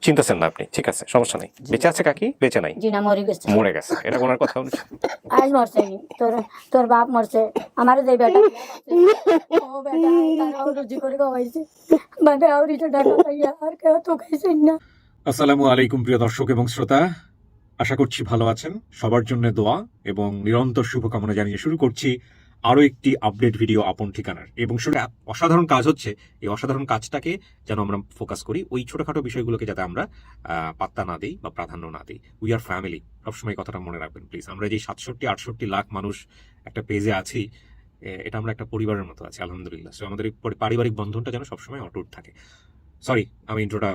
চিন্তাছেন না আপনি, ঠিক আছে, সমস্যা নেই। বেঁচে আছে কাকি? বেঁচে নাই, জি না, মরে গেছে। মরে গেছে, এটা ওনার কথা অনুযায়ী। আজ মরছে, তোর তোর বাপ মরছে, আমার যে বেটা ও বেটা তারাও রুজি করে খাওয়াইছে, মানে আউরিটা টাকা পাইয়া আর কেউ তো খাইছেন না। আসসালামু আলাইকুম প্রিয় দর্শক এবং শ্রোতা, আশা করছি ভালো আছেন। সবার জন্য দোয়া এবং নিরন্তর শুভকামনা জানিয়ে শুরু করছি আরো একটি আপডেট ভিডিও আপন ঠিকানার। এবং শুনে অসাধারণ কাজ হচ্ছে, এই অসাধারণ কাজটাকে যেন আমরা ফোকাস করি, ওই ছোটখাটো বিষয়গুলোকে যাতে আমরা পাত্তা না দিই বা প্রাধান্য না দিই। উই আর ফ্যামিলি, সবসময় কথাটা মনে রাখবেন প্লিজ। আমরা যে 67-68 লাখ মানুষ একটা পেজে আছি, এটা আমরা একটা পরিবারের মতো আছি আলহামদুলিল্লাহ। সো আমাদের এই পারিবারিক বন্ধনটা যেন সবসময় অটুট থাকে। সরি, আমি ইন্ট্রোটা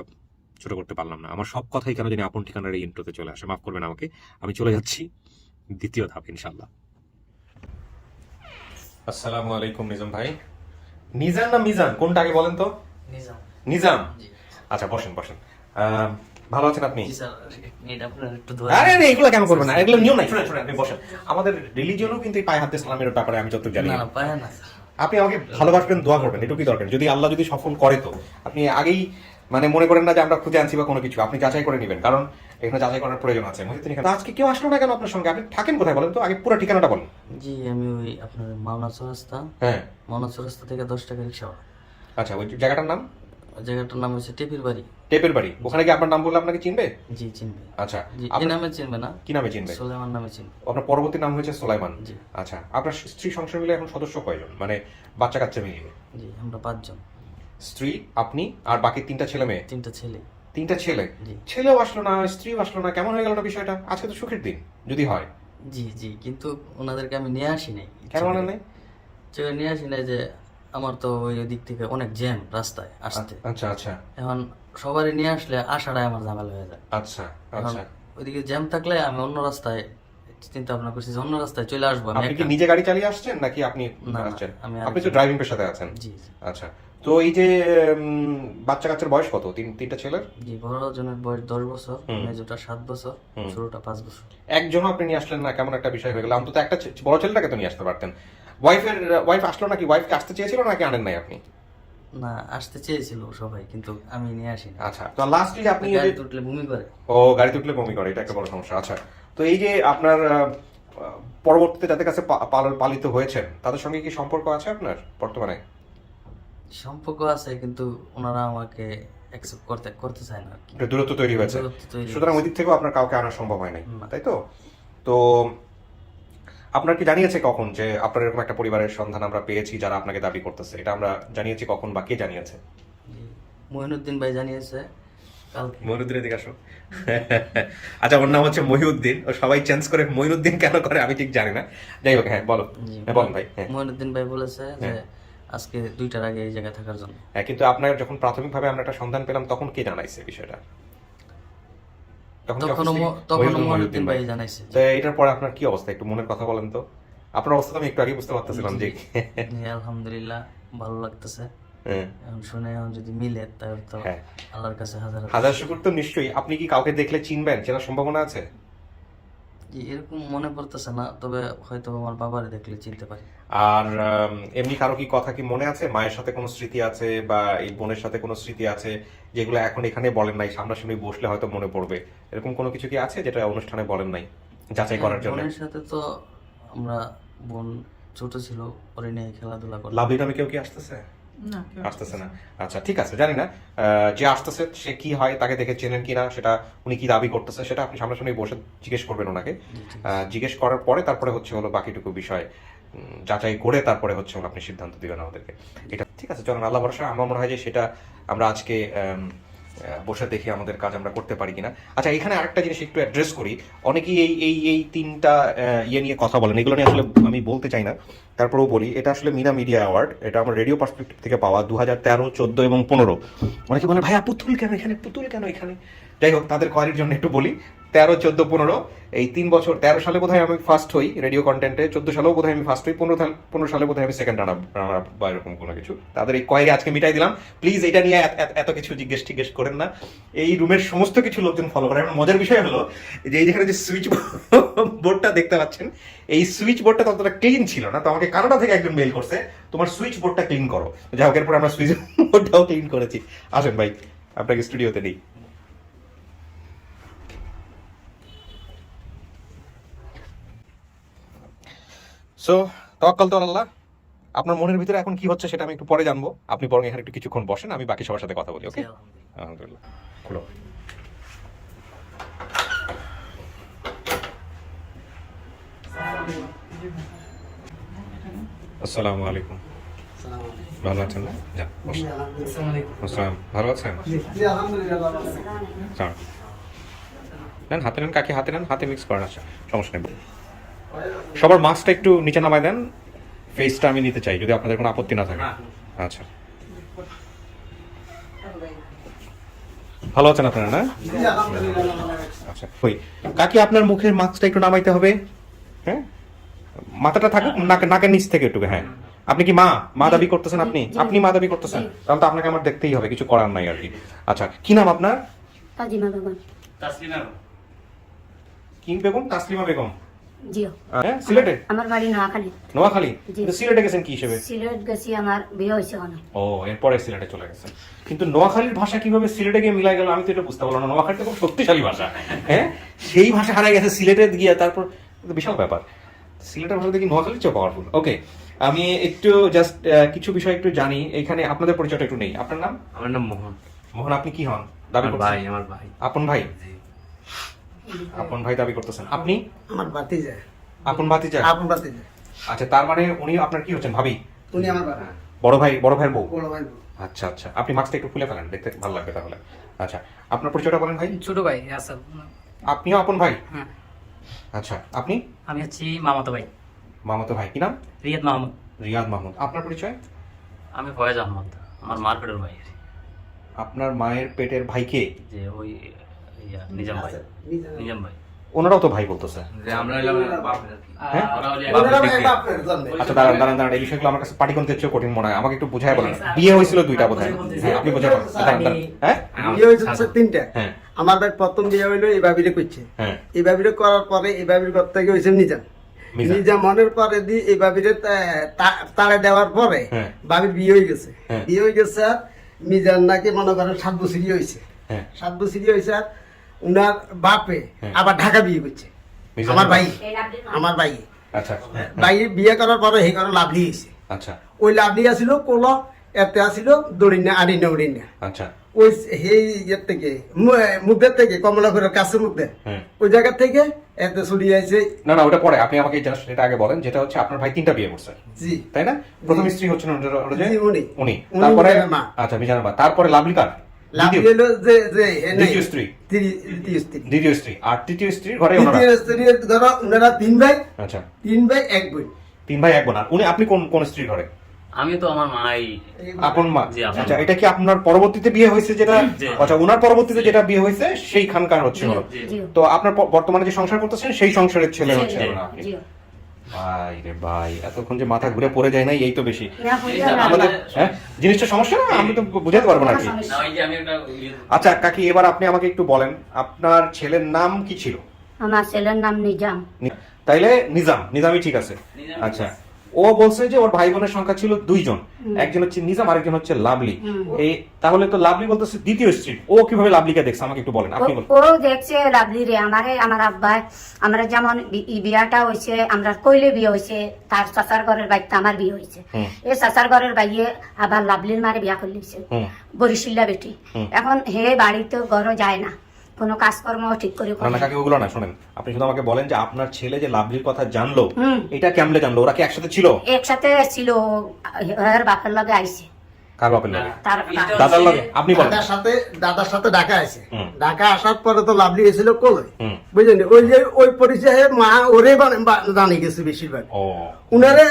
ছোট করতে পারলাম না। আমার সব কথাই কেন জানি আপন ঠিকানার এই ইন্ট্রোতে চলে আসে, মাফ করবেন আমাকে। আমি চলে যাচ্ছি দ্বিতীয় ধাপ ইনশাল্লাহ। আসসালামু আলাইকুম নিজাম ভাই। নিজাম না মিজান, কোনটা আগে বলেন তো? নিজাম। নিজাম, জি। আচ্ছা বসেন বসেন। ভালো আছেন আপনি? জি স্যার, এটা আপনার একটু ধরে। আরে আরে, এগুলো কেন করবেন না, এগুলো নিয়ম নাই। শুনেন শুনেন, আপনি বসেন। আমাদের রিলিজিয়নও কিন্তু এই পায়ে হাতে সালামের ব্যাপারে আমি যতটুকু জানি। না না, পায় না স্যার। আপনি আমাকে ভালোবাসবেন, দোয়া করবেন, এটুকুই দরকার। যদি আল্লাহ যদি সফল করে তো আপনি আগেই মানে মনে করেন না যে আমরা খুঁজে আনছি বা কোনো কিছু, আপনি যাচাই করে নেবেন, কারণ এখানে যাচাই করার প্রয়োজন আছে। মহিউদ্দিন এখানে আজকে কেউ আসলো না কেন আপনার সঙ্গে? আপনি থাকেন কোথায় বলেন তো? আগে পুরো ঠিকানাটা বলেন। জি, আমি ওই আপনার মাওনা চৌরাস্তা, হ্যাঁ মাওনা চৌরাস্তা থেকে 10 টাকা রিক্সা ভাড়া। আচ্ছা, ওই জায়গাটার নাম? ওই জায়গাটার নাম হচ্ছে টেপির বাড়ি। টেপের বাড়ি। ওখানে কি আপনার নাম বললে আপনাকে চিনবে? জি, চিনবে। আচ্ছা, জি, এই আপনার নামে চিনবে না, কি নামে চিনবে? সুলেমান নামে চিনবে। আপনার পরবর্তী নাম হয়েছে সোলাইমান। জি। আচ্ছা, আপনার স্ত্রী সংসার মিলে এখন সদস্য কয়জন, মানে বাচ্চা কাচ্চা মিলিয়ে? জি, আমরা 5 জন। স্ত্রী, আপনি আর বাকি 3টা ছেলে মেয়ে? 3টা ছেলে। 3টা ছেলে? জি। ছেলেও আসলো না, স্ত্রীও আসলো না, কেমন হয়ে গেল না বিষয়টা? আজকে তো সুখের দিন যদি হয়। জি জি, কিন্তু ওনাদেরকে আমি নিয়ে আসি নাই। কেন আনেন নাই? নিয়ে আসি নাই যে আমার তো ওই দিক থেকে অনেক জ্যাম রাস্তায় আসতে। আচ্ছা আচ্ছা এখন সবারই নিয়ে আসলে আসাটাই আমার ঝামেলা হয়ে যায়। আচ্ছা এখন আচ্ছা। ওইদিকে জ্যাম থাকলে আমি অন্য রাস্তায় চিন্তা ভাবনা করছি যে অন্য রাস্তায় চলে আসবো। আমি আপনি কি নিজে গাড়ি চালিয়ে আসছেন নাকি আপনি না, আসছেন? আমি আপনি তো ড্রাইভিং পেশাতে আছেন। জি জি আচ্ছা, তো এই যে বাচ্চা কাচ্চার বয়স কত? 3টা ছেলের? জি, বড় জনের বয়স 10 বছর, হুম। মেজোটা 7 বছর, হুম। ছোটটা 5 বছর। একজনও আপনি নিয়ে আসলেন না, কেমন একটা বিষয় হয়ে গেল। অন্তত একটা বড় ছেলেটাকে তো নিয়ে আসতে পারতেন। ওয়াইফ আসলো নাকি? ওয়াইফকে আসতে চেয়েছিল নাকি আনেন নাই আপনি? না, আসতে চেয়েছিল সবাই, কিন্তু আমি নিয়ে আসি না। আচ্ছা, তো লাস্টলি আপনি গাড়ি উঠলে ভূমি করে। ও, গাড়িতে উঠলে বমি করে, এটা একটা বড় সমস্যা। আচ্ছা, তো এই যে আপনার পরবর্তীতে যাদের কাছে পালিত হয়েছেন তাদের সঙ্গে কি সম্পর্ক আছে আপনার বর্তমানে? সম্পর্ক আছে, কিন্তু ওনারা আমাকে অ্যাকসেপ্ট করতে চায় না আর কি। একটা দূরত্ব তৈরি হয়েছে, দূরত্ব তৈরি সুতরাং ওই হয়েছে। দিক থেকেও আপনার কাউকে আনা সম্ভব হয় নাই, না। তাই তো? তো আপনার কি জানিয়েছে কখন যে আপনার এরকম একটা পরিবারের সন্ধান আমরা পেয়েছি যারা আপনাকে দাবি করতেছে? এটা আমরা জানিয়েছি কখন বা কে জানিয়েছে? জি, মঈনুদ্দিন ভাই জানিয়েছে কালকে। মহিউদ্দিনের দিকে আসো। আচ্ছা, ওর নাম হচ্ছে মহিউদ্দিন, ও সবাই চেঞ্জ করে মঈনুদ্দিন কেন করে আমি ঠিক জানি না। যাই হোক, হ্যাঁ বলো। জি, হ্যাঁ বলেন ভাই। হ্যাঁ মঈনুদ্দিন ভাই বলেছে যে হ্যাঁ। আজকে 2টার আগে এই জায়গায় থাকার জন্য। হ্যাঁ, কিন্তু আপনার যখন প্রাথমিকভাবে আমরা একটা সন্ধান পেলাম তখন কে জানাইছে বিষয়টা? তখনও মঈনুদ্দিন ভাই জানাইছে। তো এটার পরে আপনার কি অবস্থা, একটু মনের কথা বলেন তো। আপনার অবস্থা তো আমি একটু আগে বুঝতে পারতেছিলাম যে জি, আলহামদুলিল্লাহ ভালো লাগতেছে। হ্যাঁ এখন শুনে এখন যদি মিলে তাহলে তো হ্যাঁ। আল্লাহর কাছে হাজার হাজার শুকুর। তো নিশ্চয়ই আপনি কি কাউকে দেখলে চিনবেন, চেনার সম্ভাবনা আছে? জি, এরকম মনে পড়তেছে না, তবে হয়তো আমার বাবারে দেখলে চিনতে পারি। আর এমনি কারো কি কথা কি মনে আছে? মায়ের সাথে কোনো স্মৃতি আছে বা এই বোনের সাথে কোনো স্মৃতি আছে যেগুলো এখন এখানে বলেন নাই, সামনাসামনি বসলে হয়তো মনে পড়বে? এরকম কোনো কিছু কি আছে যেটা অনুষ্ঠানে বলেন নাই যাচাই করার জন্য? বোনের সাথে তো আমরা, বোন ছোট ছিল, ওরে নিয়ে খেলাধুলা করলাম। লাভলি নামে কেউ কি আসতেছে? আসতেছে না। আচ্ছা ঠিক আছে, জানি না যে আসতেছে সে কি হয়, তাকে দেখে চেনেন কিনা, সেটা উনি কি দাবি করতেছে সেটা আপনি সামনাসামনি বসে জিজ্ঞেস করবেন ওনাকে। জি, ঠিক জিজ্ঞেস করার পরে তারপরে হচ্ছে হলো বাকিটুকু বিষয় যাচাই করে তারপরে হচ্ছে হলো আপনি সিদ্ধান্ত দিবেন আমাদেরকে। এটা ঠিক আছে, চলেন আল্লাহ ভরসা। আমার মনে হয় যে সেটা আমরা আজকে বসে দেখি আমাদের কাজ আমরা করতে পারি কিনা। আচ্ছা, এখানে আরেকটা জিনিস একটু অ্যাড্রেস করি। অনেকেই এই 3টা ইয়ে নিয়ে কথা বলেন, এগুলো নিয়ে আসলে আমি বলতে চাই না, তারপরেও বলি। এটা আসলে মিনা মিডিয়া অ্যাওয়ার্ড, এটা আমার রেডিও পার্সপেক্টিভ থেকে পাওয়া 2013, 14 এবং 15। অনেকে বলে ভাইয়া পুতুল কেন এখানে, পুতুল কেন এখানে? যাই হোক, তাদের কোয়ারির জন্য একটু বলি। 13, 14, 15 এই 3 বছর। 13 সালে বোধহয় আমি ফার্স্ট হই রেডিও কন্টেন্টে, 14 সালেও বোধহয় আমি ফার্স্ট হই, 15 সালে বোধহয় আমি সেকেন্ড রানার আপ বা এরকম কোনো কিছু। তাদের এই কোয়ারি আজকে মিটাই দিলাম। প্লিজ এটা নিয়ে এত কিছু জিজ্ঞেস করেন না। এই রুমের সমস্ত কিছু লোকজন ফলো করে। এখন মজার বিষয় হলো যে এই যেখানে যে সুইচ বোর্ডটা দেখতে পাচ্ছেন, এই সুইচ বোর্ডটা ততটা ক্লিন ছিল না, তো আমাকে কানাডা থেকে একজন মেইল করছে তোমার সুইচ বোর্ডটা ক্লিন করো। যাই হোক, এরপর আমরা সুইচ বোর্ডটাও ক্লিন করেছি। আসেন ভাই, আপনাকে স্টুডিওতে নেই। সো তাওয়াক্কাল তো আল্লাহ। আপনার মনের ভিতরে এখন কি হচ্ছে সেটা আমি একটু পরে জানবো। আপনি বরং এখানে একটু কিছুক্ষণ বসেন, আমি বাকি সবার সাথে কথা বলি। ওকে, আলহামদুলিল্লাহ। খুলো। আসসালামু আলাইকুম। ভালো আছেন না? যান বসুন। আসসালাম, ভালো আছেন? যান। নেন, হাতে নেন কাকি, হাতে নেন, হাতে মিক্স করেন। আচ্ছা, সমস্যা নেই। সবার মাস্কটা একটু নিচে নামায় দেন। ফেসটা আমি নিতে চাই যদি আপনাদের কোনো আপত্তি না থাকে। আচ্ছা, ভালো আছেন আপনারা না? আচ্ছা, ওই কাকি আপনার মুখের মাস্কটা একটু নামাইতে হবে। হ্যাঁ, মাথাটা থাকুক নাকের নিচ থেকে একটু। হ্যাঁ, আপনি কি মা দাবি করতেছেন? আপনি মা দাবি করতেছেন? তাহলে তো আপনাকে আমার দেখতেই হবে, কিছু করার নাই আর কি। আচ্ছা, কি নাম আপনার? তাজিমা বেগম। কিং বেগম, তাসলিমা বেগম। জিও। হ্যাঁ, সিলেটে? আমার বাড়ি নোয়াখালী। নোয়াখালী? কিন্তু সিলেটে গেছেন কি হিসেবে? সিলেট গেছি, আমার বিয়ে হয়েছে ওখানে। ও, এরপরে সিলেটে চলে গেছেন। কিন্তু নোয়াখালীর ভাষা কিভাবে সিলেটে গিয়ে মিলাই গেল আমি তো এটা বুঝতে পারলাম না। নোয়াখালী তো খুব শক্তিশালী ভাষা। হ্যাঁ, সেই ভাষা হারাই গেছে সিলেটে গিয়ে, তারপর বিশাল ব্যাপার। সিলেটের ভাষা দেখি নোয়াখালীর চেয়ে পাওয়ারফুল। ওকে, আমি একটু জাস্ট কিছু বিষয় একটু জানি। এখানে আপনাদের পরিচয়টা একটু নেই। আপনার নাম? আমার নাম মোহন। মোহন, আপনি কি হন? দাবি আমার করতেছেন? ভাই, আমার ভাই। আপন ভাই? আপন ভাই দাবি করতেছেন। আপনি? আমার ভাতিজা। আপন ভাতিজা? আপন ভাতিজা। আচ্ছা, তার মানে উনি আপনার কি হচ্ছেন? ভাবি? উনি আমার বাবা। বড় ভাইয়ের বউ? বড় ভাই। আচ্ছা আচ্ছা, আপনি মাস্কটা একটু খুলে ফেলেন, দেখতে ভালো লাগবে তাহলে। আচ্ছা, আপনার পরিচয়টা বলেন ভাই। ছোট ভাই আসাদ। আপনিও আপন ভাই? হ্যাঁ। আচ্ছা, আপনি? আমি হচ্ছি মামাতো ভাই, মামাতো ভাই, কি নাম? রিয়াদ মাহমুদ। রিয়াদ মাহমুদ। আপনার পরিচয়? আমি ফয়েজ আহমদ, আমার মার পেটের ভাই। আপনার মায়ের পেটের ভাইকে? যে ওই নিজাম ভাই। নিজাম ভাই। ওনারাও তো ভাই বলতেছে। যে আমরা হইলাম বাপের আর কি। হ্যাঁ? ওরা হলো ওনারা বাপের ভাই দিকে। বাপের জন্মে। আচ্ছা, দাঁড়ান, এই বিষয়গুলো আমার কাছে পাটিগণিতের চেয়ে কঠিন মনে হয়। আমাকে একটু বুঝায় বলেন। বিয়ে হয়েছিল দুইটা বোধহয়। হ্যাঁ, আপনি বুঝায় বলেন। দাঁড়ান। হ্যাঁ বিয়ে হয়েছে তিনটা। হ্যাঁ আমার ভাই প্রথম বিয়ে হইলো এই বাবিরে করছে। হ্যাঁ। এই বাবিরে করার পরে এই বাবির ঘর থেকে হয়েছে নিজাম। মিজান। নিজাম মনের পরে দিয়ে এই বাবিরে তাড়ে দেওয়ার পরে হ্যাঁ। বাবির বিয়ে হয়ে গেছে। হ্যাঁ। বিয়ে হয়ে গেছে আর মিজান নাকি মনে করেন 7 বছরই হয়েছে। হ্যাঁ। 7 বছরই হয়েছে আর উনার বাপে হ্যাঁ। আবার ঢাকা বিয়ে করছে। মিজান আমার ভাই, বাপ। আমার ভাই। আচ্ছা ভাই বিয়ে করার পরে সেই করে লাভলি হয়েছে। আচ্ছা ওই লাভলি আসিল কোল এতে আসিল দড়িনা আড়িনা উড়িনা আচ্ছা। ওই সেই ইয়ের থেকে মুখের থেকে কমলাপুরের কাছে মুখে হ্যাঁ। ওই জায়গা থেকে এতে ছড়িয়ে আছে। না ওটা পরে, আপনি আমাকে এটা আগে বলেন। যেটা হচ্ছে আপনার ভাই 3টা বিয়ে করছে, জি তাই না? প্রথম স্ত্রী হচ্ছেন জি, উনি। উনি, উনি তারপরে মিজানের মা। আচ্ছা মিজানের মা, তারপরে লাভলি কার? লাভলি দ্বিতীয়- হলো যে যে দ্বিতীয় স্ত্রী। দ্বিতীয় স্ত্রী। দ্বিতীয় স্ত্রী। আর তৃতীয় স্ত্রীর ঘরে ওনারা? দ্বিতীয় স্ত্রী ধরো ওনারা 3 ভাই, আচ্ছা, 3 ভাই 1 বোন। 3 ভাই 1 বোন। আর উনি, আপনি কোন স্ত্রীর ঘরে? আমি তো আমার মাই। আপন মা। জি, আপন আচ্ছা, মা। এটা কি আপনার পরবর্তীতে বিয়ে হয়েছে যেটা? জি। আচ্ছা, ওনার পরবর্তীতে যেটা বিয়ে হয়েছে সেইখানকার হচ্ছে হলো। জি। জিও। তো আপনার বর্তমানে যে সংসার করতেছেন সেই সংসারের ছেলে হচ্ছে জি। হলো আপনি। জিও। ভাই রে ভাই, এতক্ষণ যে মাথা ঘুরে পড়ে যায় না, এই তো বেশি। না বুঝিও না। আমাদের হ্যাঁ, জিনিসটা সমস্যা না, আমি তো বুঝাতে পারবো না আর কি। না, ওই যে আমি একটা আচ্ছা কাকি, এবার আপনি আমাকে একটু বলেন আপনার ছেলের নাম কি ছিল? আমার ছেলের নাম নিজাম। তাইলে নিজামই ঠিক আছে। নিজাম। আচ্ছা, ও বলছে যে ওর ভাই বোনের সংখ্যা ছিল 2 জন, একজন হচ্ছে নিজাম, আরেকজন হচ্ছে লাভলি। এই তাহলে তো লাভলি বলতেছে দ্বিতীয় স্ত্রী। ও কিভাবে লাভলিকে দেখছে আমাকে একটু বলেন, আপনি বলেন। ও দেখছে লাভলি রে আমার আব্বা আমরা যেমন বিয়াটা হয়েছে, আমরা কইলে বিয়ে হয়েছে, তার চাচার ঘরের বাইতে আমার বিয়ে হয়েছে। এই চাচার ঘরের বাইয়ে আবার লাভলির মারে বিয়া করলিছে, হুম। বরিশিল্লা বেটি। এখন হে বাড়িতে ঘর যায় না, কোনো কাজকর্ম ঠিক করে করে না না। কাকি, ওগুলো না, শোনেন। আপনি শুধু আমাকে বলেন যে আপনার ছেলে যে লাভলির কথা জানলো, হুম। এটা কেমনে জানলো? ওরা কি একসাথে ছিল? একসাথে ছিল, এর বাপের লগে আইছে। কার বাপের লাগে? তার দাদার লাগে? আপনি বলেন। দাদার সাথে ঢাকা আছে। হুম। ঢাকা আসার পরে তো লাভলি এসেছিল কোলে। হুম। বুঝলেন, ওই যে ওই পরিচয়ে মা ওরে জানি গেছে বেশিরভাগ। ও উনারে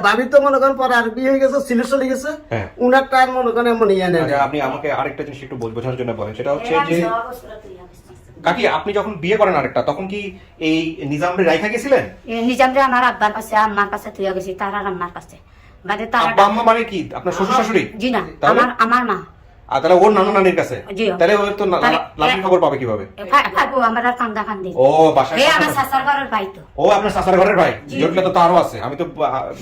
ভাবি তো মনে করেন পরে আর বিয়ে হয়ে গেছে, সিলেট চলে গেছে। হ্যাঁ। উনার টার মনে করেন এমন ইয়ে নেই। আচ্ছা, আপনি আমাকে আরেকটা জিনিস একটু বোঝার জন্য বলেন। সেটা হচ্ছে যে কাকি, আপনি যখন বিয়ে করেন আরেকটা, তখন কি এই নিজামরে রাইখা গেছিলেন? নিজামরে আমার আব্বার কাছে আম্মার কাছে তুই গেছি, তার আর আম্মার কাছে। বাদে তার আব্বা আম্মা মানে কি? আপনার শ্বশুর শাশুড়ি? জি না, তাহলে? আমার মা। আর তাহলে ওর নানা নানির কাছে? জি। তাহলে ওর তো লাভলি খবর পাবে কিভাবে? পাবো, আমার আর কান্দা কান্দি। ও বাসায় হে আমার শাসার ঘরের ভাই তো। ও আপনার চাচার ঘরের ভাই? জটলে তো তারও আছে। আমি তো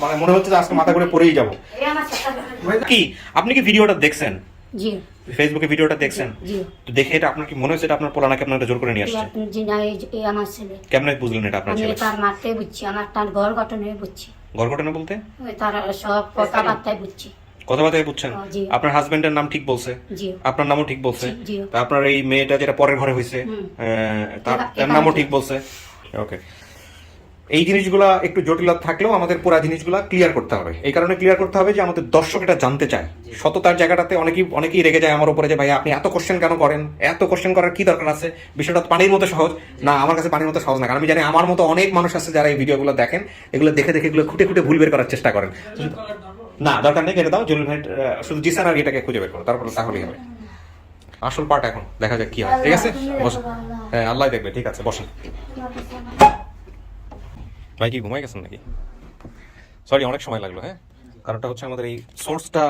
মানে মনে হচ্ছে যে আজকে মাথা ঘুরে পড়েই যাবো। হে আমার শাসার ঘরের ভাই। কি আপনি কি ভিডিওটা দেখছেন? জি ফেসবুকে ভিডিওটা দেখছেন? জি তো দেখে এটা আপনার কি মনে হচ্ছে এটা আপনার পোলা নাকি আপনার জোর করে নিয়ে আসছে? জি না, এই আমার ছেলে। কেমনে বুঝলেন এটা আপনার আমি ছেলে? তার মারতে বুঝছি, আমার তার ঘর গঠনে বুঝছি, ঘর ঘটনা বলতে ওই তার সব কথাবার্তায় বুঝছি। কথাবার্তায় বুঝছেন? জি। আপনার হাজবেন্ডের নাম ঠিক বলছে, জি আপনার নামও ঠিক বলছে, জি। তা আপনার এই মেয়েটা যেটা পরের ঘরে হয়েছে তার তার নামও ঠিক বলছে। ওকে, এই জিনিসগুলা একটু জটিলতা থাকলেও আমাদের পুরা জিনিসগুলা ক্লিয়ার করতে হবে। এই কারণে ক্লিয়ার করতে হবে যে আমাদের দর্শক এটা জানতে চায়। সততার জায়গাটাতে অনেকেই রেগে যায় আমার উপরে যে ভাই আপনি এত কোশ্চেন কেন করেন, এত কোশ্চেন করার কি দরকার আছে, বিষয়টা তো পানির মতো সহজ না। আমার কাছে পানির মতো সহজ না, কারণ আমি জানি আমার মতো অনেক মানুষ আছে যারা এই ভিডিওগুলো দেখেন, এগুলো দেখে দেখে এগুলো খুঁটে খুঁটে ভুল বের করার চেষ্টা করেন। না দরকার নেই, কেটে দাও। জলিল ভাই শুধু জিসান আর এটাকে খুঁজে বের করো, তারপরে তাহলেই হবে। আসল পার্ট এখন দেখা যাক কি হয়। ঠিক আছে, বসেন। হ্যাঁ, আল্লাহ দেখবে। ঠিক আছে, বসেন। ভাই কি ঘুমাই গেছেন নাকি? সরি, অনেক সময় লাগলো। হ্যাঁ, কারণটা হচ্ছে আমাদের এই সোর্সটা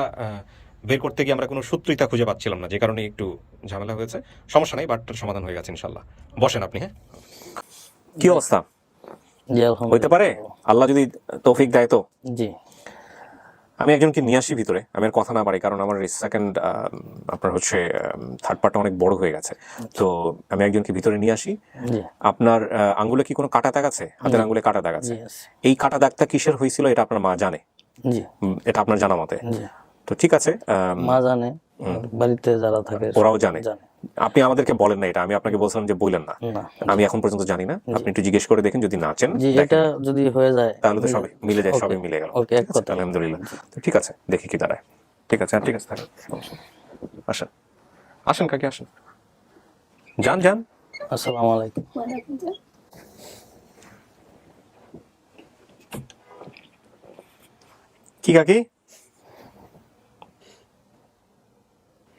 বের করতে গিয়ে আমরা কোনো সূত্রিতা খুঁজে পাচ্ছিলাম না, যে কারণে একটু ঝামেলা হয়েছে। সমস্যা নেই, বাট সমাধান হয়ে গেছে ইনশাল্লাহ। বসেন আপনি। হ্যাঁ, কি অবস্থা? জি হইতে আলহামদুলিল্লাহ। পারে আল্লাহ যদি তৌফিক দেয় তো। জি আমি একজনকে নিয়ে আসি ভিতরে, আমি আর কথা না পারি, কারণ আমার সেকেন্ড আপনার হচ্ছে থার্ড পার্টটা অনেক বড় হয়ে গেছে। তো আমি একজনকে ভিতরে নিয়ে আসি। জি আপনার আঙ্গুলে কি কোনো কাটা দাগ আছে? হাতের আঙ্গুলে কাটা দাগ আছে? জি আছে। এই কাটা দাগটা কিসের হয়েছিল এটা আপনার মা জানে? জি এটা আপনার জানা মতে? জি তো ঠিক আছে, মা জানে, বাড়িতে যারা থাকে ওরাও জানে। জানে। আপনি আমাদেরকে বলেন না এটা, আমি আপনাকে বলছিলাম যে বললেন না। না আমি এখন পর্যন্ত জানি না, আপনি একটু জিজ্ঞেস করে দেখেন, যদি না চেন জি, এটা যদি হয়ে যায় তাহলে তো সবই মিলে যায়, Okay, সবই মিলে গেল। okay, এক ঠিক আছে, কথা। আলহামদুলিল্লাহ। তো ঠিক আছে, দেখি কি দাঁড়ায়। ঠিক আছে, ঠিক আছে, থাকেন। আসেন, আসেন কাকি, আসেন, যান যান। আসসালামু আলাইকুম। ওয়ালাইকুম আসসালাম। কি কাকি?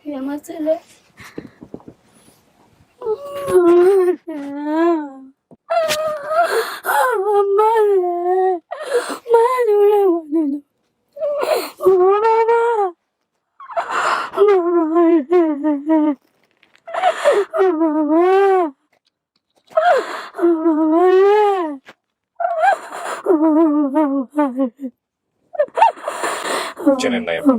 এই আমার ছেলে। চেনেন নাই আপনি?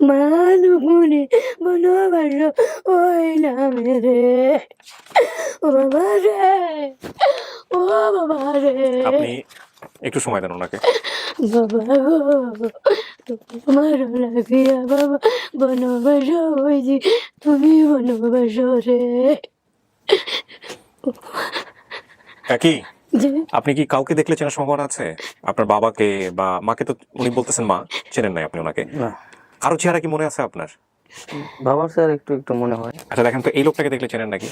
মানুগুনে বনবাস ওইলাম রে, ও বাবা রে, ও বাবা রে, আপনি একটু সময় দেন ওনাকে। বাবা গো তোমার লাগিয়া বাবা বনবাস হয়েছি, তুমি বনবাস রে। কাকি, যে আপনি কি কাউকে দেখলে চেনার সম্ভাবনা আছে? আপনার বাবাকে বা মাকে তো উনি বলতেছেন মা, চেনেন নাই আপনি ওনাকে। না, কারো চেহারা কি মনে আছে আপনার? বাবার স্যার একটু একটু মনে হয়। আচ্ছা দেখেন তো, এই লোকটাকে দেখলে চেনেন নাকি?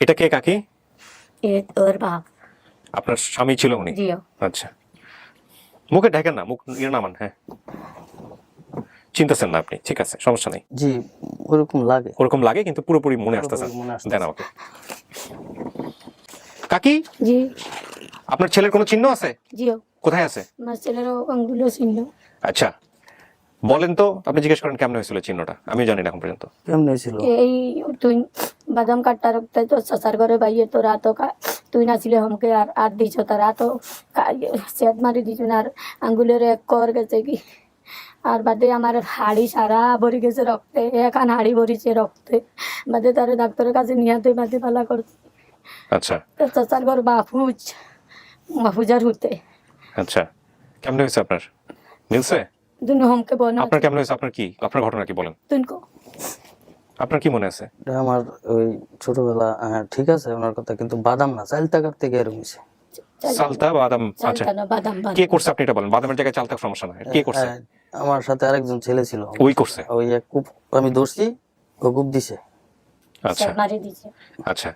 এটা কে কাকি? এ তোর বাপ। আপনার স্বামী ছিল উনি? জিও। আচ্ছা, মুখে ঢেকেন না, মুখ ইয়ে নামান। হ্যাঁ, চিন্তাছেন না আপনি, ঠিক আছে, সমস্যা নেই। জি ওরকম লাগে। ওরকম লাগে কিন্তু পুরোপুরি মনে আসতেছে পুরোপুরি মনে আসতেছে। দেন আমাকে। কাকি, জি আপনার ছেলের কোনো চিহ্ন আছে? জিও। কোথায় আছে? আমার ছেলেরও আঙ্গুলো ছিল। আচ্ছা, বলেন তো, আপনি জিজ্ঞেস করেন কেমন হয়েছিল চিহ্নটা, আমিও জানি না এখন পর্যন্ত। কেমন ছিল? এই তুই বাদাম কাটটা রাখতে তো সাসার ঘরে বাইয়ে তোরা তো তুই নাছিলে হমকে আর দিছ তারা তো সেদ মারি দিছ না, আর আঙ্গুলের এক কর গেছে কি, আর বাদে আমার হাড়ি সারা ভরি গেছে রক্তে, এখান হাড়ি ভরিছে রক্তে, বাদে তারে ডাক্তারের কাছে নিয়ে তুই বাদে পালা করতে। আচ্ছা সাসার ঘর বাফুজার হতে। আচ্ছা, কেমন হয়েছে আপনার? মিলছে? দুন হমকে বল আপনার কেমন হয়েছে? আপনার কি, আপনার ঘটনা কি বলেন? তুনকো আপনার কি মনে আছে? এটা আমার ওই ছোটবেলা, হ্যাঁ ঠিক আছে ওনার কথা, কিন্তু বাদাম না চাইল টাকার থেকে এরকম হয়েছে। চালতা বাদাম? আচ্ছা, বাদাম কে করছে আপনি এটা বলেন? বাদামের জায়গায় চালতা সমস্যা না, কে করছে? হ্যাঁ, আমার সাথে আরেকজন ছেলে ছিল, ওই করছে? ওই এক কূপ আমি ধরছি, ও কূপ দিছে। আচ্ছা সেদ মারি দিছে। আচ্ছা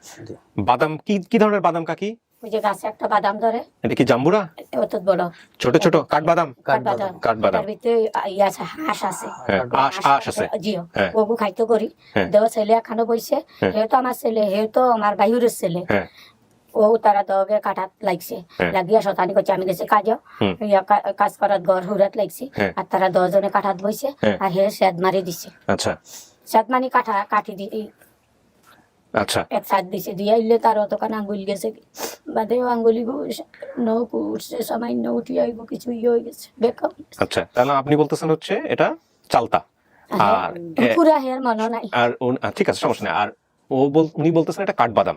বাদাম কি কি ধরনের বাদাম কাকি? ওই যে গাছে একটা বাদাম ধরে, এটা কি জাম্বুরা, অত বড় ছোট ছোট কাঠবাদাম? কাঠবাদাম, কাঠবাদাম, তার ভিতরে ইয়ে আছে, হাঁস আছে। হ্যাঁ আশ আশ আছে, জিও হ্যাঁ। ওগু খাইতে করি। হ্যাঁ। দেও ছেলে এখানে বইছে, হ্যাঁ। হেও তো আমার ছেলে, হেও তো আমার বাইরের ছেলে। হ্যাঁ ও তারা দগে কাঠাত লাগছে, হ্যাঁ। লাগিয়া শতানি করছে, আমি গেছি কাজ, হুম। কাজ করার ঘর হুরাত লাগছি। হ্যাঁ। আর তারা 10 জনে কাঠাত বইছে, হ্যাঁ। আর হে সেদ মারি দিছে। আচ্ছা সেদ মানি কাঠি দি আচ্ছা এক সাইড দিছে, দিয়া ইলে তার অতখান আঙ্গুল গেছে, বাদে আঙ্গুলি নখ উঠছে, সামান্য উঠি আইব, কিছু ইয়ে হয়ে গেছে, বেকআপ। আচ্ছা তাহলে আপনি বলতেছেন হচ্ছে এটা চালতা, আর পুরা হেয়ার মনে নাই। আর ঠিক আছে সমস্যা নেই। আর উনি বলতেছেন এটা কাঠবাদাম।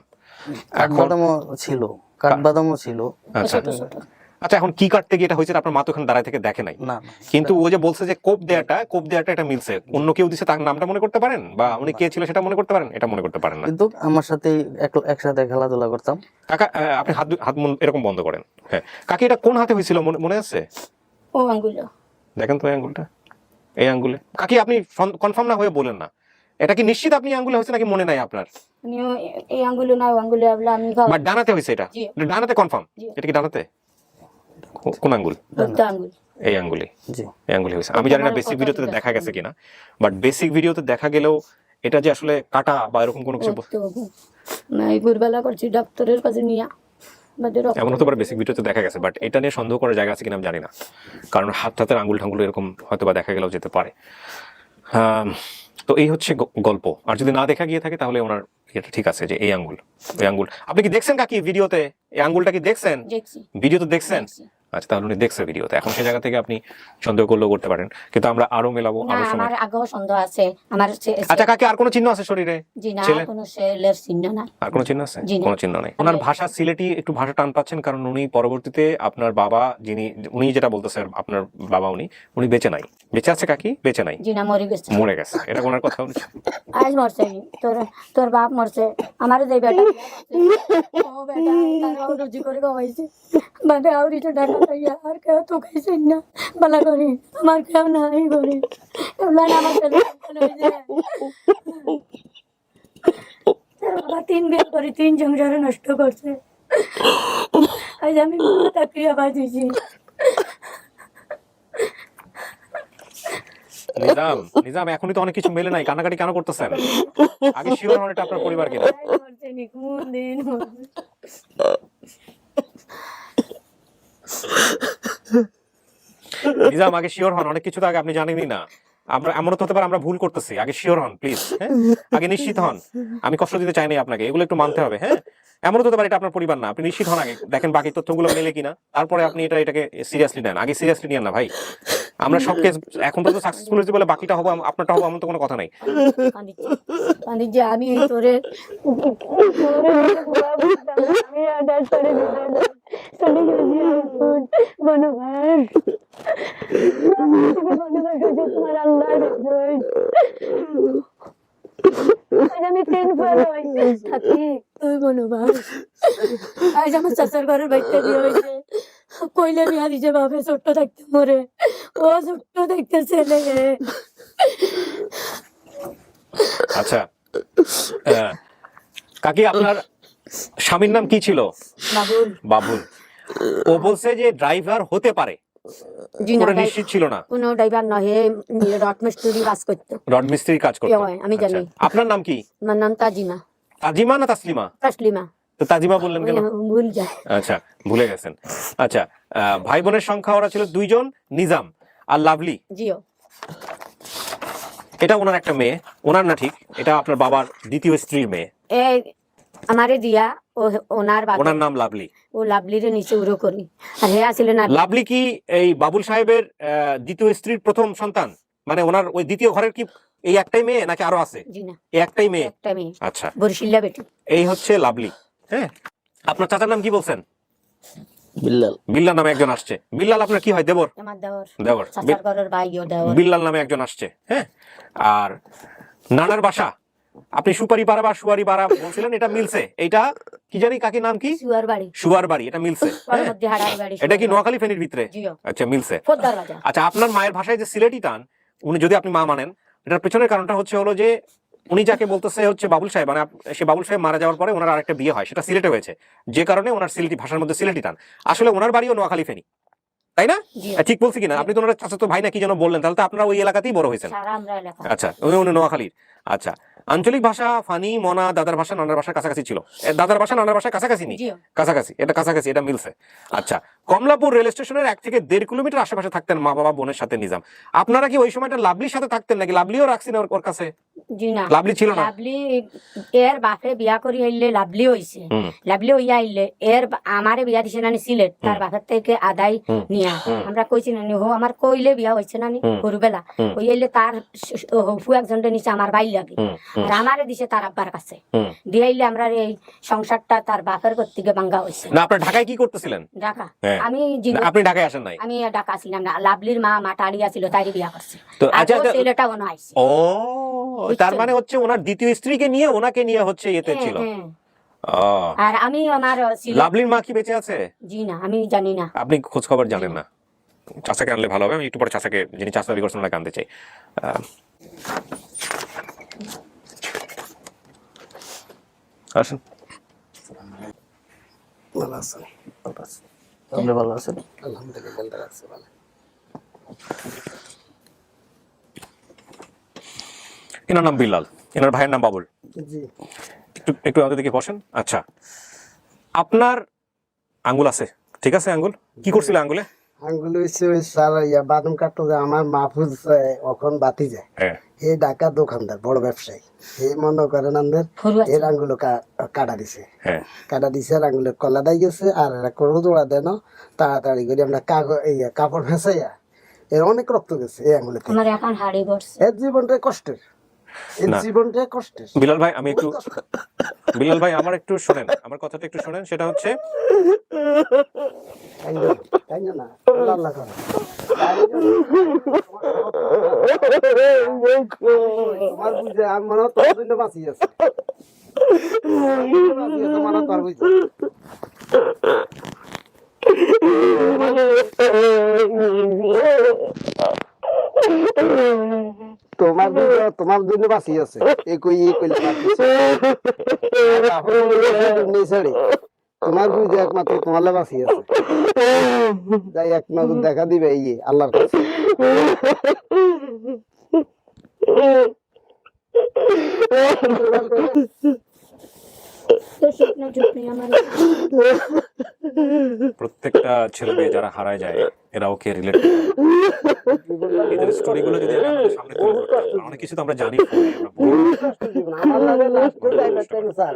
এখন কাঠবাদামও ছিল, কাঠবাদামও ছিল। আচ্ছা ছোট ছোট। আচ্ছা এখন কি কাটতে গিয়ে এটা হয়েছে আপনার মা তো ওখানে দাঁড়ায় থেকে দেখে নাই, না কিন্তু ও যে বলছে যে কোপ দেয়াটা এটা মিলছে, অন্য কেউ দিছে তার নামটা মনে করতে পারেন, বা উনি কে ছিল সেটা মনে করতে পারেন? এটা মনে করতে পারেন না। কিন্তু আমার সাথে একসাথে খেলাধুলা করতাম। কাকা আপনি হাত এরকম বন্ধ করেন। হ্যাঁ কাকি এটা কোন হাতে হয়েছিল মনে আছে? ও আঙ্গুল দেখেন তো এই আঙ্গুলটা, এই আঙ্গুলে। কাকি আপনি কনফার্ম না হয়ে বলেন না, এটা কি নিশ্চিত আপনি আঙ্গুলে হয়েছে নাকি মনে নাই আপনার? এই আঙ্গুলে না, আঙ্গুলে আমি বাট ডানাতে হয়েছে এটা? জি। ডানাতে কনফার্ম? জি। এটা কি ডানাতে? কোন আঙ্গুল? বুদ্ধ আঙ্গুল। এই আঙ্গুলে? জি এই আঙ্গুলে হয়েছে। আমি জানি না বেসিক ভিডিওতে দেখা গেছে কিনা, বাট বেসিক ভিডিওতে দেখা গেলেও এটা যে আসলে কাটা বা এরকম কোনো কিছু নাই, ভোরবেলা করছি ডাক্তারের কাছে নিয়ে, এমন হতে পারে বেসিক ভিডিওতে দেখা গেছে, বাট এটা নিয়ে সন্দেহ করার জায়গা আছে কিনা আমি জানি না, কারণ হাতের আঙ্গুল ঠাঙ্গুল এরকম হয়তো বা দেখা গেলেও যেতে পারে। তো এই হচ্ছে গল্প। আর যদি না দেখা গিয়ে থাকে তাহলে ওনার এটা ঠিক আছে যে এই আঙ্গুল, এই আঙ্গুল। আপনি কি দেখছেন কাকি ভিডিওতে? এই আঙ্গুলটা কি দেখছেন ভিডিওতে? দেখছেন? আচ্ছা তাহলে উনি দেখছে ভিডিওতে। এখন সেই জায়গা থেকে আপনি সন্দেহ করলেও করতে পারেন, কিন্তু আমরা আরো মেলাবো আরো সময়। আমার আগেও সন্দেহ আছে আমার। আচ্ছা কাকি আর কোনো চিহ্ন আছে শরীরে? জি না, ছেলে? কোনো ছেলের চিহ্ন নাই। আর কোনো চিহ্ন আছে? জি না। কোনো চিহ্ন নাই। ওনার ভাষা সিলেটি, একটু ভাষা টান পাচ্ছেন, কারণ উনি পরবর্তীতে আপনার বাবা উনি যেটা বলতেছেন, আপনার বাবা উনি বেঁচে নাই। বেঁচে আছে কাকি? বেঁচে নাই, জি না, মরে গেছে। মরে গেছে। এটা ওনার কথা। আজ মরছে, তোর বাপ মরছে, আমার যে বেটা ও বেটা তারাও রুজি করে খাওয়াইছে, বাদে আউরি তো ঢাকা খাইয়া আর কেউ তো খাইছে না, বালা করি আমার কেউ নাই করি, এগুলা না আমার ছেলে বাবা 3 বিয়ে করে 3 সংসারে নষ্ট করছে। আজ আমি তাকিয়া বাজিছি। নিজাম এখনই তো অনেক কিছু মেলে নাই, কান্নাকাটি কেন করতেছেন? আগে শিওর হন এটা আপনার পরিবার কিনা। কোন দিন নিজাম আগে শিওর হন, অনেক কিছু তো আগে আপনি জানেনই না। আমরা এমন হতে পারে আমরা ভুল করতেছি। আগে শিওর হন প্লিজ, হ্যাঁ আগে নিশ্চিত হন। আমি কষ্ট দিতে চাইনি আপনাকে, এগুলো একটু মানতে হবে। হ্যাঁ এমন হতে পারে এটা আপনার পরিবার না, আপনি নিশ্চিত হন আগে, দেখেন বাকি তথ্যগুলো মেলে কিনা, তারপরে আপনি এটাকে সিরিয়াসলি নেন। আগে সিরিয়াসলি নিয়েন না ভাই। আমরা সব কেস এখন পর্যন্ত সাকসেসফুল হয়েছি বলে বাকিটা হবো আপনারটা হবো এমন তো কোনো কথা নাই। যে আমি তোরে আমি 3 থাকি, তুই বনবাস। আজ আমার চাচার ঘরের বাড়িতে বিয়ে হয়েছে, কইলে বিয়া দিছে বাপে ছোট্ট থাকতে মরে, ও ছোট্ট দেখতে ছেলে। আচ্ছা কাকি আপনার স্বামীর নাম কি ছিল? বাবুল। বাবুল। ও বলছে যে ড্রাইভার হতে পারে, পুরো নিশ্চিত ছিল না। কোনো ড্রাইভার নহে, রড মিস্ত্রি কাজ করতো। রড মিস্ত্রির কাজ করতো? আমি জানি। আচ্ছা, আপনার নাম কি? আমার নাম তাজিমা। তাজিমা না তাসলিমা? তাসলিমা। তো তাজিমা বললেন কেন? ভুল যায়। আচ্ছা ভুলে গেছেন। আচ্ছা ভাই বোনের সংখ্যা ওরা ছিল 2 জন, নিজাম আর লাভলি। জিও। এটা ওনার একটা মেয়ে, ওনার না ঠিক, এটা আপনার বাবার দ্বিতীয় স্ত্রীর মেয়ে। এই আমারে দিয়া ওনার বাবা, ওনার নাম লাভলি। ও লাভলিরে নিচে উড়ো করি, আর হে আসলে না। লাভলি কি এই বাবুল সাহেবের দ্বিতীয় স্ত্রীর প্রথম সন্তান? মানে ওনার ওই দ্বিতীয় ঘরের কি এই একটাই মেয়ে নাকি আরো আছে? জি না, এই একটাই মেয়ে। একটা মেয়ে। আচ্ছা বরিশিল্লা বেটি। এই হচ্ছে লাভলি। হ্যাঁ আপনার চাচার নাম কি বলছেন? বিল্লাল। বিল্লাল নামে একজন আসছে। বিল্লাল আপনার কি হয়? দেবর? আমার দেওর। দেবর। চাচার ঘরের ভাইও দেওর। বিল্লাল নামে একজন আসছে। হ্যাঁ আর নানার বাসা আপনি সুপারি পাড়া বা সুয়ারি পাড়া বলছিলেন, এটা মিলছে। এইটা কি জানি কাকি নাম কি? সুয়ার বাড়ি। সুয়ার বাড়ি, এটা মিলছে। ওর মধ্যে হাড়ার বাড়ি। এটা কি নোয়াখালী ফেনীর ভিতরে? জিও। আচ্ছা মিলছে। ফোদ্দার বাজার। আচ্ছা আপনার মায়ের ভাষায় যে সিলেটি টান, উনি যদি আপনি মা মানেন, এটার পেছনের কারণটা হচ্ছে হলো যে উনি যাকে বলতেছে হচ্ছে বাবুল সাহেব, মানে সে বাবুল সাহেব মারা যাওয়ার পরে ওনার আরেকটা বিয়ে হয়, সেটা সিলেটে হয়েছে, যে কারণে ওনার সিলেটি ভাষার মধ্যে সিলেটি টান। আসলে ওনার বাড়িও নোয়াখালী ফেনী, তাই না? জি। ঠিক বলছি কিনা? আপনি তো ওনার চাচাতো ভাই না কি যেন বললেন, তাহলে তো আপনারা ওই এলাকাতেই বড় হয়েছেন। সারা আমরা এলাকা। আচ্ছা, উনি নোয়াখালীর। আচ্ছা, আঞ্চলিক ভাষা ফানি, মনা, দাদার ভাষা, নানার ভাষা কাছাকাছি ছিল। দাদার ভাষা নানার ভাষা কাছাকাছি নি? জিও। কাছাকাছি, এটা কাছাকাছি, এটা মিলছে। আচ্ছা, কমলাপুর রেল স্টেশনের 1 থেকে 1.5 কিলোমিটার আশেপাশে থাকতেন মা বাবা বোনের সাথে নিজাম। আপনারা কি ওই সময়টা লাভলির সাথে থাকতেন নাকি লাভলিও রাখছেন ওর কাছে? জি না, লাভলি ছিল না? লাভলি এর বাপে বিয়া করি আইলে লাভলি হইছে। হুম। লাভলি হইয়া আইলে আমারে বিয়া দিছে নানি সিলেট, তার বাপের থেকে আদায় নিয়া। আমরা কইছি নানি হো আমার কইলে বিয়া হইছে নানি গরুবেলা। ওই আইলে তার হফু একজনটা নিচে আমার ভাই লাগে, আর আমারে দিছে তার আব্বার কাছে। দিয়ে আইলে আমরা এই সংসারটা তার বাপের কর্তৃকে ভাঙ্গা হইছে। না, আপনারা ঢাকায় কি করতেছিলেন? ঢাকা। হ্যাঁ। আমি না, আপনি ঢাকায় আসেন নাই? আমি ঢাকা ছিলাম না, লাভলির মা মাটাড়িয়া ছিল, তাইরে বিয়া করছে। তো আর আচ্ছা, ও ছেলেটা ওনা আইছে। ও, তার মানে হচ্ছে ওনার দ্বিতীয় স্ত্রীকে নিয়ে ওনাকে নিয়ে হচ্ছে ইয়েতে ছিল। হ্যাঁ। ও, আর আমি আমার লাভলির মা কি বেঁচে আছে? জি না, আমি জানি না। আপনি খোঁজ খবর জানেন না? চাচাকে আনলে ভালো হবে, আমি একটু পরে চাচাকে, যিনি চাচা দাবি করছেন, ওনাকে আনতে চাই। আসেন। ভালো আছেন? আপনি ভালো আছেন? আলহামদুলিল্লাহ আছে ভালো। এনার নাম বিল্লাল, এনার ভাইয়ের নাম বাবুল। জি। একটু একটু আমাদের দিকে বসেন। আচ্ছা, আপনার আঙ্গুল আছে, ঠিক আছে? আঙ্গুল কি করছিল আঙ্গুলে? আঙ্গুল হইছে ওই স্যার ইয়া বাদাম কাটতো যে আমার মাহফুজ এখন বাতি যায়। হ্যাঁ। এই ঢাকা দোকানদার বড় ব্যবসায়ী, এই মনে করেন আমাদের এর আঙ্গুলো কাটা দিছে। হ্যাঁ। কাটা দিছে, আর আঙ্গুলের কলা দাই গেছে, আর এরা কোনো জোড়া দেন তাড়াতাড়ি করে আমরা কাপড় ফেঁসাইয়া এর অনেক রক্ত গেছে এই আঙ্গুলে। আমার এখন হাড়ি বসছে। এর জীবনটাই কষ্টের, এর জীবনটাই কষ্টের। বিলাল ভাই, আমি একটু, বিলাল ভাই আমার একটু শোনেন, আমার কথাটা একটু শোনেন। সেটা হচ্ছে তাই না, আল্লাহ করে। তোমার বুঝে আমি মনে হয় তোর জন্য বাঁচিয়ে আছে, মনে হয় তোর বুঝে। তোমার জন্য বাঁচিয়ে আছে। তোমার বুঝে একমাত্র তোমার বাঁচিয়ে আছে। যাই এক নজর দেখা দিবে এই আল্লাহর কাছে। প্রত্যেকটা ছেলে মেয়ে যারা হারায় যায় এরা ওকে রিলেট, এদের স্টোরিগুলো যদি আমি আপনাদের সামনে তুলে ধরতে, অনেক কিছু তো আমরা জানি, আমরা বলি। আমার লাগে লাস্ট করে যাইবেন স্যার,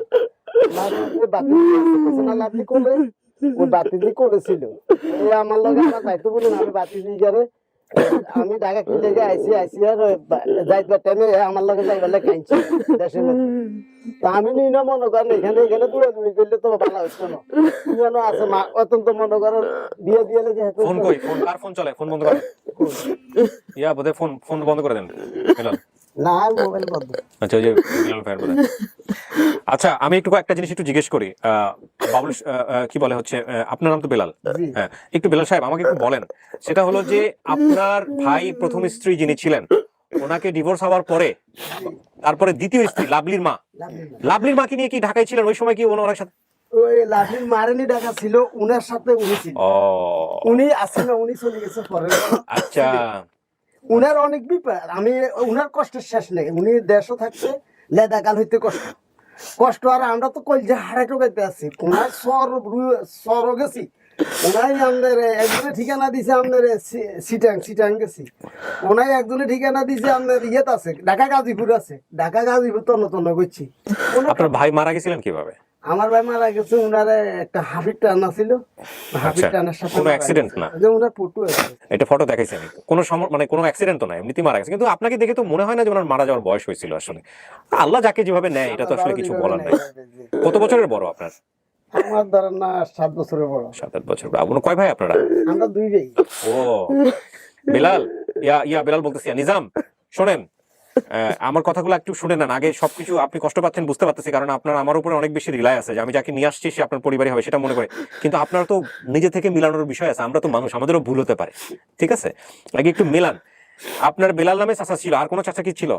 বাতি করবে ও বাতি দিয়ে করেছিল। আমার লাগে আমার ভাইতো বলে আমি বাতি দিয়ে গেলে আমি ঢাকা কি লেগে আইসি আর যাইবার টাইমে আমার লগে যাইবার লাগে কাইছি দেশের মধ্যে। তা আমি নিই না, মনে করেন এখানে দূরে করলে তো ভালো হচ্ছে না। যেন আছে মা অত্যন্ত মনে করেন বিয়ে দিয়ে যেহেতু। ফোন কই, ফোন কার ফোন চলে? ফোন বন্ধ করেন। ইয়া বোধহয় ফোন বন্ধ করে দেন বিলাল। না, মোবাইল বন্ধ। আচ্ছা, ওই যে বিলাল ভাইয়ের বোধহয়। আচ্ছা, আমি একটু একটা জিনিস একটু জিজ্ঞেস করি। বাবুল কি বলে হচ্ছে, আপনার নাম তো বেলাল। হ্যাঁ, একটু বেলাল সাহেব আমাকে একটু বলেন, সেটা হলো যে আপনার ভাই প্রথম স্ত্রী যিনি ছিলেন ওনাকে ডিভোর্স হওয়ার পরে তারপরে দ্বিতীয় স্ত্রী লাভলির মাকে নিয়ে কি ঢাকায় ছিলেন ওই সময়? কি ওনার সাথে ওই লাভলির মারেনি ঢাকা ছিল, উনার সাথে উনি ছিল। উনি আসেন না, উনি চলে গেছে পরে। আচ্ছা, উনার অনেক বিপদ, আমি উনার কষ্টের শেষ নেই। উনি দেশও থাকছে লেদাকাল হইতে কষ্ট, আর আমরা তো কই যে হারাই টোকাইতে আছি। উনার সর গেছি, ওনাই আমাদের একজনে ঠিকানা দিছে, আমাদের সিটাং গেছি। ওনাই একজনে ঠিকানা দিছে আমাদের ইয়েত আছে, ঢাকা গাজীপুর আছে, ঢাকা গাজীপুর তন্ন করছি। আপনার ভাই মারা গেছিলেন কিভাবে? আমার ভাই মারা গেছে, উনারে একটা হাফির টানা ছিল, হাফির টানার সাথে কোনো অ্যাক্সিডেন্ট না, যে উনার ফটো আছে, এটা ফটো দেখাইছেন, কোনো মানে কোনো অ্যাক্সিডেন্ট তো না, এমনিতেই মারা গেছে। কিন্তু আপনাকে দেখে তো মনে হয় না যে ওনার মারা যাওয়ার বয়স হয়েছিল। আসলে আল্লাহ যাকে যেভাবে নেয় এটা তো আসলে কিছু বলার নাই। কত বছরের বড় আপনার? আমার ধরেন না 7 বছরের বড়। 7-8 বছর। আপনার কয় ভাই আপনারা? আমরা 2 ভাই। ও বিলাল, ইয়া বিলাল বলতেছি। নিজাম শোনেন, আমার কথাগুলো একটু শুনে নেন আগে। সবকিছু আপনি কষ্ট পাচ্ছেন বুঝতে পারতেছি, কারণ আপনার আমার উপরে অনেক বেশি রিলাই আছে যে আমি যাকে নিয়ে আসছি সে আপনার পরিবারই হবে সেটা মনে করে। কিন্তু আপনার তো নিজে থেকে মিলানোর বিষয় আছে, আমরা তো মানুষ, আমাদেরও ভুল হতে পারে, ঠিক আছে? আগে একটু মিলান। আপনার বেলাল নামে চাচা ছিল, আর কোনো চাচা কি ছিল?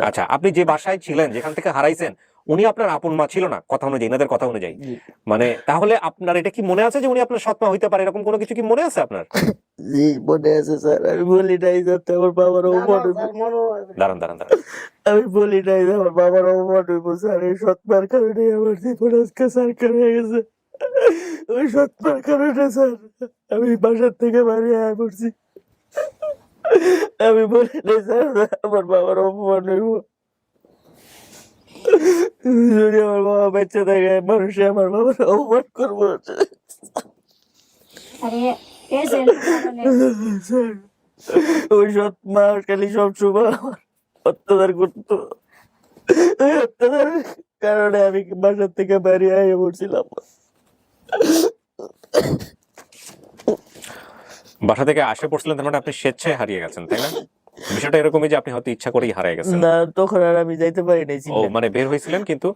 আচ্ছা, আপনি যে বাসায় ছিলেন, যেখান থেকে হারাইছেন, উনি আপনার আপন মা ছিল না, কথা অনুযায়ী, এনাদের কথা অনুযায়ী? জি। মানে তাহলে আপনার এটা কি মনে আছে যে উনি আপনার সৎ মা হইতে পারে, এরকম কোনো কিছু কি মনে আছে আপনার? জি মনে আছে স্যার, আমি বলি নাই যাতে আমার বাবার অপমান হইব। দাঁড়ান দাঁড়ান দাঁড়ান, আমি বলি নাই যে আমার বাবার অপমান হইব স্যার, এই সৎমার কারণে আমার জীবন আজকে সার্কার হয়ে গেছে। ওই সৎমার কারণে স্যার আমি বাসার থেকে বাড়ি আয়া পড়ছি। আমি বলি নাই স্যার আমার বাবার অপমান হইব। যদি আমার বাবা বেঁচে থাকে মানুষে আমার বাবার অপমান করবো। আরে এই ছেলের কারণে স্যার ওই সৎ মা খালি সবসময় আমার অত্যাচার করতো। ওই অত্যাচারের কারণে আমি বাসার থেকে বাড়ি আইয়া পড়ছিলাম। বাসা থেকে আসে পড়ছিলেন, তার মানে আপনি স্বেচ্ছায় হারিয়ে গেছেন, তাই না? বিষয়টা এরকমই যে আপনি হয়তো ইচ্ছা করেই হারিয়ে গেছেন। না তখন আর আমি যাইতে পারি নাই। ও মানে বের হয়েছিলেন কিন্তু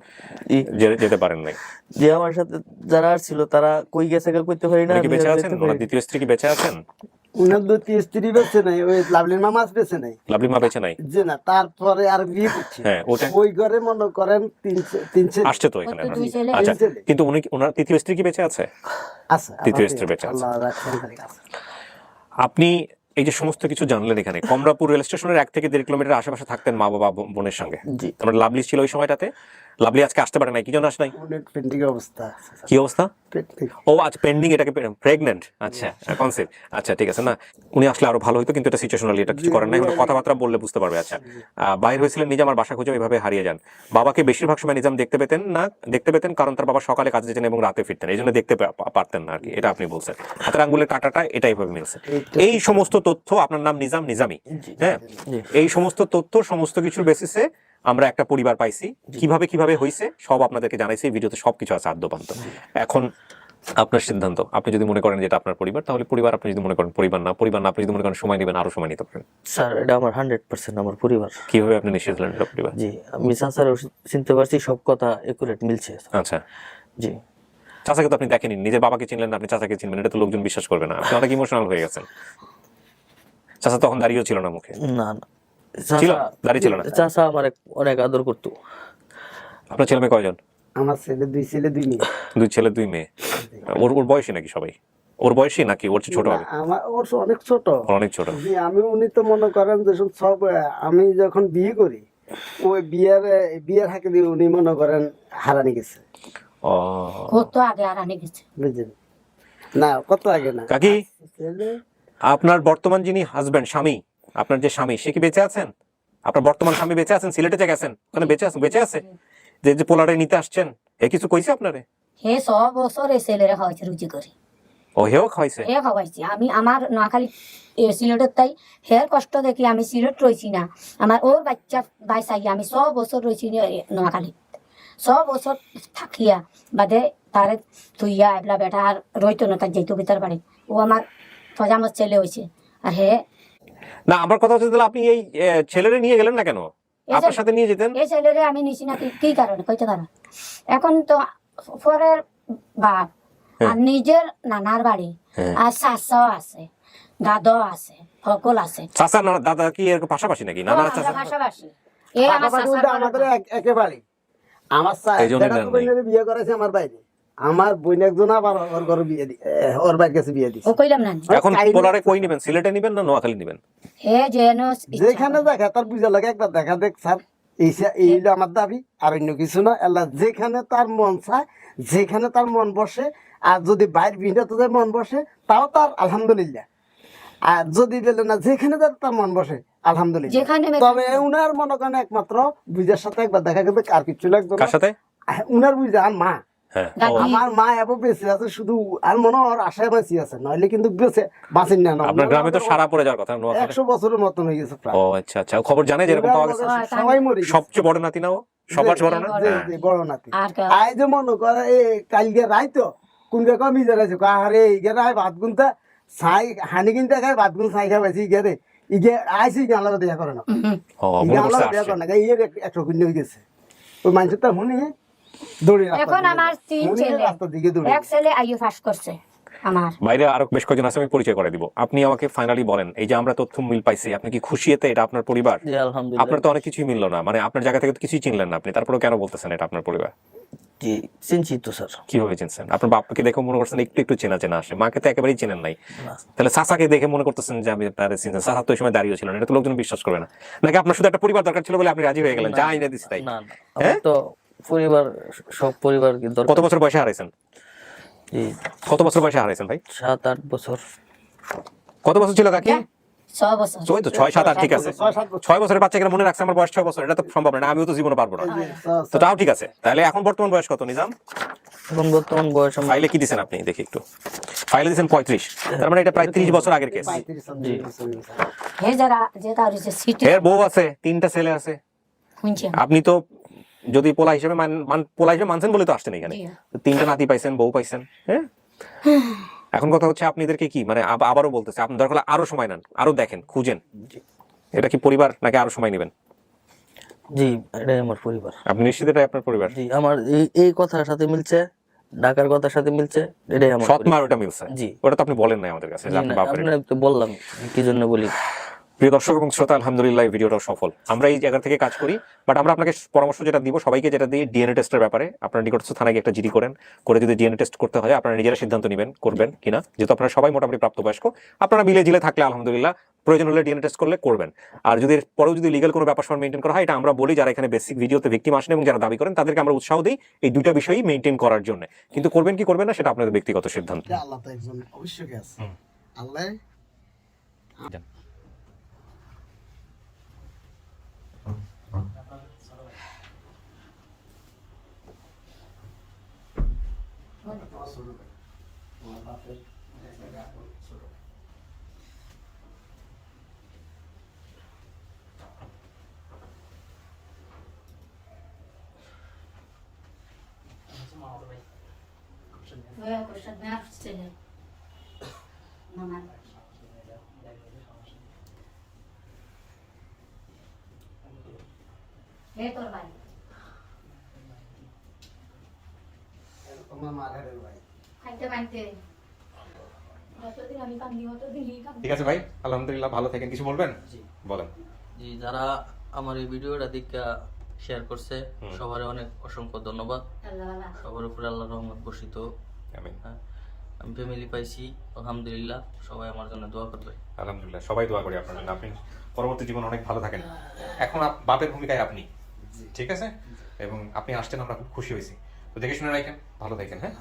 যেতে পারেন নাই। যে আমার সাথে যারা আসছিল তারা কই গেছে কইতে পারি না। উনি কি বেঁচে আছেন? ওনার দ্বিতীয় স্ত্রী কি বেঁচে আছেন? উনার দুটি স্ত্রী বেঁচে নাই, ওই লাভলির মামা বেঁচে নাই। লাভলি মা বেঁচে নাই? যে না, তারপরে আর বিয়ে করছে। হ্যাঁ, ওটা ওই ঘরে মনে করেন তিন ছেলে আসছে তো এখানে। ওর তো দুই ছেলে। আচ্ছা, তিন ছেলে। কিন্তু উনি, ওনার তৃতীয় স্ত্রী কি বেঁচে আছে? আছে, তৃতীয় স্ত্রী বেঁচে আছে। আল্লাহ রাখছেন খালি আছে। আপনি এই যে সমস্ত কিছু জানলেন, এখানে কমলাপুর রেল স্টেশনের 1 থেকে 1.5 কিলোমিটার আশেপাশে থাকতেন মা বাবা বোনের সঙ্গে। জি। তারপরে লাভলি ছিল ওই সময়টাতে। লাভলি আজকে আসতে পারে নাই, কি জন্য আসে নাই? উনি পেন্ডিং অবস্থা আছে, কি অবস্থা? পেন্ডিং। ও আচ্ছা, পেন্ডিং, এটাকে প্রেগনেন্ট। আচ্ছা, কনসেপ্ট। আচ্ছা ঠিক আছে, না উনি আসলে আরো ভালো হতো, কিন্তু এটা সিচুয়েশনালি এটা কিছু করেন নাই। হয়তো কথাবার্তা বললে বুঝতে পারবে। আচ্ছা, বাইরে হয়েছিলেন নিজে, আমার বাসা খুঁজে এইভাবে হারিয়ে যান। বাবাকে বেশিরভাগ সময় নিজাম দেখতে পেতেন না, কারণ তার বাবা সকালে কাজে যেতেন এবং রাতে ফিরতেন, এই জন্য দেখতে পারতেন না আর কি, এটা আপনি বলছেন। হাতের আঙ্গুলের কাঁটাটা এটা এইভাবে মিলছে। এই সমস্ত তথ্য, আপনার নাম নিজামি, হ্যাঁ, এই সমস্ত তথ্য সমস্ত কিছুর বেসিসে আমরা একটা পরিবার পাইছি। কিভাবে হয়েছে সব আপনাদেরকে জানাইছি, ভিডিওতে সবকিছু আছে আদ্যপান্ত। এখন আপনার সিদ্ধান্ত, আপনি যদি মনে করেন যে এটা আপনার পরিবার, তাহলে পরিবার। আপনি যদি মনে করেন পরিবার না, আপনি যদি মনে করেন সময় নেবেন, আরো সময় নিতে পারেন। স্যার এটা আমার 100% আমার পরিবার। কিভাবে আপনি নিশ্চিত হলেন এটা পরিবার? জি আমি স্যার চিনতে পারছি, সব কথা একুরেট মিলছে। আচ্ছা, জি। চাচাকে তো আপনি দেখেননি, নিজের বাবাকে চিনলেন না, আপনি চাচাকে চিনবেন, এটা তো লোকজন বিশ্বাস করবে না। আপনি অনেক ইমোশনাল হয়ে গেছেন। চাচা তখন দাঁড়িয়েও ছিল না মুখে? না না ছিল, দাঁড়িয়ে ছিল না। চাচা আমার অনেক আদর করতো। আপনার ছেলে মেয়ে কয়জন? আমার ছেলে 2 ছেলে 2 মেয়ে। 2 ছেলে 2 মেয়ে। ওর বয়সী নাকি সবাই? ওর বয়সী নাকি ওর চেয়ে ছোট হবে? আমার ওর অনেক ছোট। অনেক ছোট। জি, উনি তো মনে করেন যে সব, আমি যখন বিয়ে করি ওই বিয়ের হাকে দিয়ে উনি মনে করেন হারানি গেছে। ও, কত আগে হারানি গেছে। বুঝলেন না, কত আগে না। কাকি, ছেলে আপনার বর্তমান যিনি হাজবেন্ড, স্বামী, আপনার যে স্বামী, সে কি বেঁচে আছেন? আপনার বর্তমান স্বামী বেঁচে আছেন? সিলেটে যে গেছেন ওখানে বেঁচে আছে? যে পোলারে নিতে আসছেন, এ কিছু কইছে আপনারে? হে 100 বছর এই ছেলেরা খাওয়াইছে রুচি করে। ও হেও খাইছে? হে খাওয়াইছি আমি, আমার নোয়াখালী সিলেটের তাই হের কষ্ট দেখি আমি সিলেট রয়েছি না, আমার ওর বাচ্চা ভাই চাই আমি 100 বছর রয়েছি নোয়াখালী। 100 বছর থাকিয়া বাদে তারে থুইয়া এবলা বেটা আর রইতো না, তার যেত ভিতর বাড়ি। ও আমার ফজামত ছেলে হয়েছে। আর হে না, আমার কথা হচ্ছে তাহলে আপনি এই ছেলেরে নিয়ে গেলেন না কেন? আপনার সাথে নিয়ে যেতেন। এই ছেলেরে আমি নিছি না, কি কারণে কইতে পারো? এখন তো পরের বাপ আর নিজের নানার বাড়ি আর শাশাও আছে, দাদাও আছে, সকল আছে। চাচা না দাদা কি এর পাশাপাশি নাকি? না না, চাচা পাশাপাশি। এ আমার আমাদের একেবারে আমার এই জন্য নেন নাই। বিয়ে করেছে আমার বাইরে। আমার বোন একজন আবার ওর ঘরে বিয়ে দি, ওর বাইরের কাছে বিয়ে দিছে। ও কইলাম না এখন পোলারে কই নেবেন? সিলেটে নেবেন না নোয়াখালী নেবেন? হে যেন যেখানে দেখা তার বুঝা লাগে, একবার দেখা দেখ স্যার, এই হলো আমার দাবি, আর অন্য কিছু না। আল্লাহ যেখানে তার মন চায়, যেখানে তার মন বসে, আর যদি বাইরে ভিড়াতে মন বসে তাও তার আলহামদুলিল্লাহ। আর যদি বলে না, যেখানে তার মন বসে আলহামদুলিল্লাহ। যেখানে তবে উনার মনে করেন একমাত্র বুঝার সাথে একবার দেখা গেছে, আর কিছু লাগবে না। কার সাথে? উনার বুঝা আর মা, হ্যাঁ, আমার মা এবার বেঁচে আছে, শুধু আর মনে হয় আশায় বাঁচিয়ে আছে, নইলে কিন্তু বাঁচেন না। আপনার গ্রামে তো সারা পড়ে যাওয়ার কথা, নোয়াখালী। 100 বছরের মতন হয়ে গেছে প্রায়। ও আচ্ছা আচ্ছা, খবর জানে যেরকম পাওয়া গেছে? সবাই মরে গেছে। সবচেয়ে বড় নাতি না ও? সবার বড় না? জি, জি, বড় নাতি। আর আই যে মনে করে কালকে রাইতো কোনকে কমি যাচ্ছে, আরে ইগে রায় ভাত গুনতা ছাই হানি কিনতে খায়, ভাত গুন ছাই খাওয়াইছি ইগে রে, ইগে আইসি ইগে আলাদা দেয়া করে না, ও ইগে মনে আলাদা করছে দেয়া আসছে। করে না, ইয়ে 100 গুণ হয়ে গেছে। ওই মানুষের তো হুনি দৌড়ে এখন আমার 3 ছেলে, রাস্তার দিকে দৌড়ে। এক ছেলে আইও পাস করছে আমার বাইরে আরো বেশ কয়েকজন আছে, আমি পরিচয় করে দিব। আপনি আমাকে ফাইনালি বলেন, এই যে আমরা তথ্য মিল পাইছি, আপনি কি খুশি এতে? এটা আপনার পরিবার? জি আলহামদুলিল্লাহ। আপনার তো অনেক কিছুই মিললো না, মানে আপনার জায়গা থেকে তো কিছুই চিনলেন না আপনি, তারপরেও কেন বলতেছেন এটা আপনার পরিবার? জি চিনছি তো স্যার। কিভাবে চিনছেন? আপনার বাপকে দেখে মনে করছেন একটু একটু চেনা চেনা আসে, মাকে তো একেবারেই চেনেন নাই। না। তাহলে চাচাকে দেখে মনে করতেছেন যে আমি আপনারা চিনছেন? চাচা তো ওই সময় দাঁড়িয়ে ছিলেন, এটা তো লোকজন বিশ্বাস করবে না। নাকি আপনার শুধু একটা পরিবার দরকার ছিল বলে আপনি রাজি হয়ে গেলেন, যা এনে দিচ্ছি তাই? না না, আমার তো পরিবার, সব পরিবার কি দরকার। কত বছর বয়সে হারাইছেন? জি কত বছর বয়সে হারাইছেন ভাই? 7-8 বছর। কত বছর ছিল কাকি? 6 বছর। ওই তো 6-7-8, ঠিক আছে। 6-7 বছর। 6 বছরের বাচ্চাকে মনে রাখছে আমার বয়স 6 বছর, এটা তো সম্ভব না, আমিও তো জীবনে পারবো না। তো তাও ঠিক আছে। তাহলে এখন বর্তমান বয়স কত নিজাম? এখন বর্তমান বয়স আমার ফাইলে কি দিছেন আপনি দেখি একটু? ফাইলে দিছেন 35, তার মানে এটা প্রায় 30 বছর আগের কেস। হে যারা যে তার হচ্ছে সিটি এর বউ আছে, 3টা ছেলে আছে। শুনছি আপনি তো যদি পোলা হিসেবে পোলা হিসেবে মানছেন বলে তো আসছেন এখানে। জি। 3টা নাতি পাইছেন, বউ পাইছেন, হ্যাঁ? এখন কথা হচ্ছে আপনাদেরকে কি মানে আবারও বলতেছে, আপনি দরকার হলে আরো সময় নেন, আরো দেখেন, খুঁজেন। এটা কি পরিবার নাকি আরো সময় নেবেন? জি এটাই আমার পরিবার। আপনি নিশ্চিত এটাই আপনার পরিবার? জি আমার এই কথার সাথে মিলছে, ঢাকার কথার সাথে মিলছে, এটাই আমার সৎ পরিবার। মা ওটা মিলছে? জি। ওটা তো আপনি বলেন নাই আমাদের কাছে যে জি আপনার না, বাপের। আপনার তো বললাম কি জন্য বলি। প্রিয় দর্শক এবং শ্রোতা, আলহামদুলিল্লাহ এই ভিডিওটা সফল। আমরা এই জায়গা থেকে কাজ করি, বাট আমরা আপনাকে পরামর্শ যেটা দিব, সবাইকে যেটা দিই, ডিএনএ টেস্টের ব্যাপারে আপনারা নিকটস্থ থানায় গিয়ে একটা জিডি করেন, করে যদি ডিএনএ টেস্ট করতে হয় আপনারা নিজেরা সিদ্ধান্ত নেবেন করবেন কিনা। যেহেতু আপনারা সবাই মোটামুটি প্রাপ্তবয়স্ক, আপনারা মিলে জিলে থাকলে আলহামদুলিল্লাহ, প্রয়োজন হলে ডিএনএ টেস্ট করলে করবেন। আর যদি পরেও যদি লিগ্যাল কোনো ব্যাপার মেনটেন করা হয়, এটা আমরা বলি যারা এখানে বেসিক ভিডিওতে ভিকটিম আসেন এবং যারা দাবি করেন তাদেরকে আমরা উৎসাহ দিই এই দুইটা বিষয়ই মেনটেন করার জন্য। কিন্তু করবেন কি করবেন না সেটা আপনাদের ব্যক্তিগত সিদ্ধান্ত। আল্লাহ তো একজন অবশ্যই আছে। আল্লাহ মামাতো ভাই। কোশাদ না আসছে মামা হে তোর ভাই তোমার মারের ভাই। খাইতে পাইতে যতদিন আমি কান্দি ততদিনই কান্দি। ঠিক আছে ভাই, আলহামদুলিল্লাহ, ভালো থাকেন। কিছু বলবেন? বলেন। জি যারা আমার এই ভিডিওটা দিকে শেয়ার করছে সবার অনেক অসংখ্য ধন্যবাদ। আল্লাহ আল্লাহ সবার উপরে আল্লাহর রহমত বর্ষিত। আমিন। হ্যাঁ, আমি ফ্যামিলি পাইছি আলহামদুলিল্লাহ, সবাই আমার জন্য দোয়া করবে। আলহামদুলিল্লাহ, সবাই দোয়া করি আপনার জন্য। আপনি পরবর্তী জীবন অনেক ভালো থাকেন। এখন বাপের ভূমিকায় আপনি, ঠিক আছে? এবং আপনি আসছেন, আমরা খুব খুশি হয়েছি। তো দেখে শুনে রাখেন, ভালো থাকেন। হ্যাঁ।